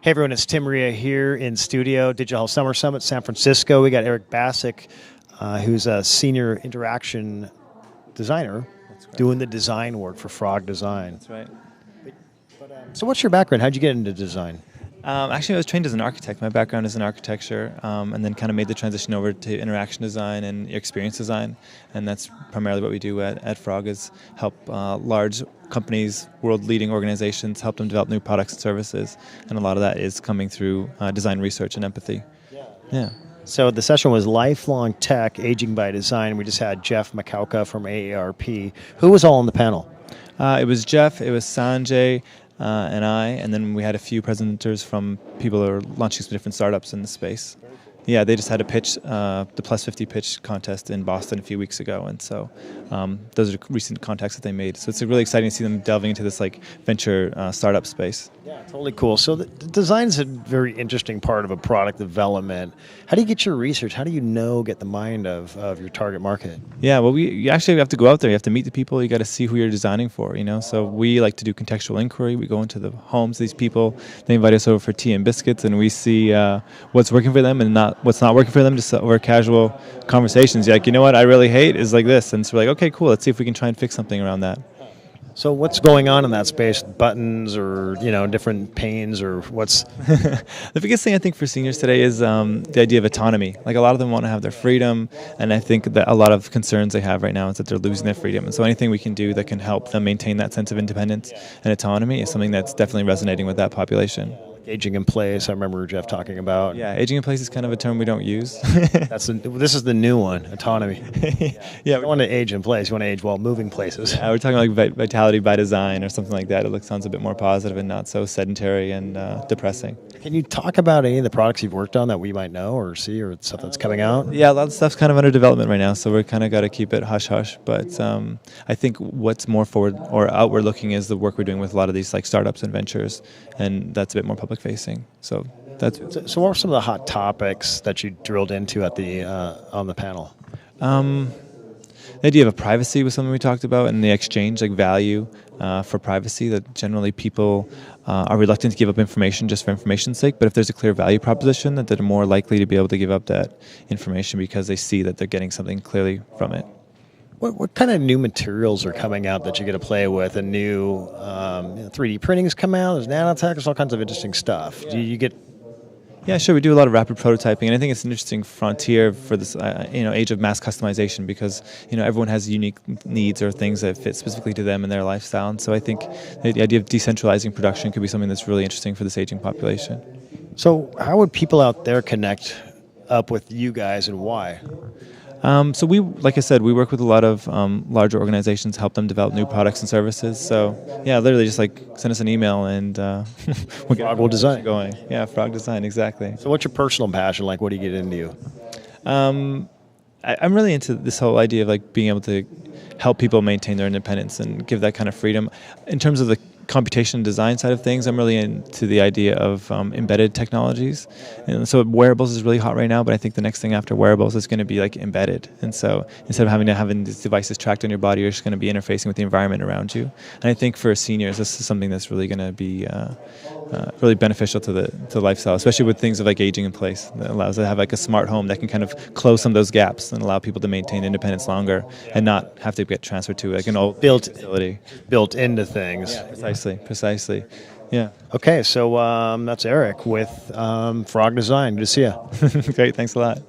Hey everyone, it's Tim Ria here in studio, Digital Health Summer Summit, San Francisco. We got Eric Baczuk, who's a senior interaction designer, doing the design work for Frog Design. That's right. So what's your background? How'd you get into design? Actually, I was trained as an architect. My background is in architecture, and then kind of made the transition over to interaction design and experience design. And that's primarily what we do at Frog, is help large companies, world-leading organizations, help them develop new products and services. And a lot of that is coming through design research and empathy. Yeah. So the session was Lifelong Tech, Aging by Design. We just had Jeff Makauka from AARP. Who was all on the panel? It was Jeff, it was Sanjay, and I, and then we had a few presenters from people who are launching some different startups in the space. Yeah, they just had a pitch, the Plus 50 pitch contest in Boston a few weeks ago, and so those are recent contacts that they made. So it's really exciting to see them delving into this venture startup space. Yeah, totally cool. So the design is a very interesting part of a product development. How do you get your research? How do you get the mind of your target market? Yeah, well, you actually have to go out there. You have to meet the people. You got to see who you're designing for. So we like to do contextual inquiry. We go into the homes of these people. They invite us over for tea and biscuits, and we see what's working for them and what's not working for them, just over casual conversations. You're like, you know what I really hate is like this. And so we're like, okay, cool, let's see if we can try and fix something around that. So what's going on in that space? Buttons or, different panes, or what's... The biggest thing I think for seniors today is the idea of autonomy. Like, a lot of them want to have their freedom, and I think that a lot of concerns they have right now is that they're losing their freedom. And so anything we can do that can help them maintain that sense of independence and autonomy is something that's definitely resonating with that population. Aging in place, I remember Jeff talking about. Yeah, aging in place is kind of a term we don't use. This is the new one, autonomy. Yeah, you don't want to age in place, you want to age while moving places. Yeah, we're talking like vitality by design or something like that. It sounds a bit more positive and not so sedentary and depressing. Can you talk about any of the products you've worked on that we might know or see, or stuff that's coming out? Yeah, a lot of stuff's kind of under development right now, so we're kind of got to keep it hush-hush. But I think what's more forward or outward looking is the work we're doing with a lot of these startups and ventures, and that's a bit more public facing. So that's. So what were some of the hot topics that you drilled into at the on the panel? The idea of privacy was something we talked about, and the exchange, value for privacy, that generally people are reluctant to give up information just for information's sake, but if there's a clear value proposition, that they're more likely to be able to give up that information because they see that they're getting something clearly from it. What kind of new materials are coming out that you get to play with, and new 3D printing's come out, there's nanotech, there's all kinds of interesting stuff. Do you get... Yeah, sure. We do a lot of rapid prototyping, and I think it's an interesting frontier for this, age of mass customization, because everyone has unique needs or things that fit specifically to them and their lifestyle. And so I think the idea of decentralizing production could be something that's really interesting for this aging population. So how would people out there connect up with you guys, and why? So we, like I said, we work with a lot of larger organizations, help them develop new products and services. So yeah, literally just send us an email and we'll get Frog Design going. Yeah, Frog Design, exactly. So what's your personal passion like? What do you get into? I'm really into this whole idea of being able to help people maintain their independence and give that kind of freedom. In terms of the computation design side of things, I'm really into the idea of embedded technologies. And so wearables is really hot right now, but I think the next thing after wearables is going to be embedded. And so instead of having these devices tracked on your body, you're just going to be interfacing with the environment around you. And I think for seniors, this is something that's really going to be really beneficial to the lifestyle, especially with things of aging in place. That allows to have a smart home that can kind of close some of those gaps and allow people to maintain independence longer and not have to get transferred to an old facility. Built into things. Yeah, precisely. Yeah. Okay, so that's Eric with Frog Design. Good to see you. Great, thanks a lot.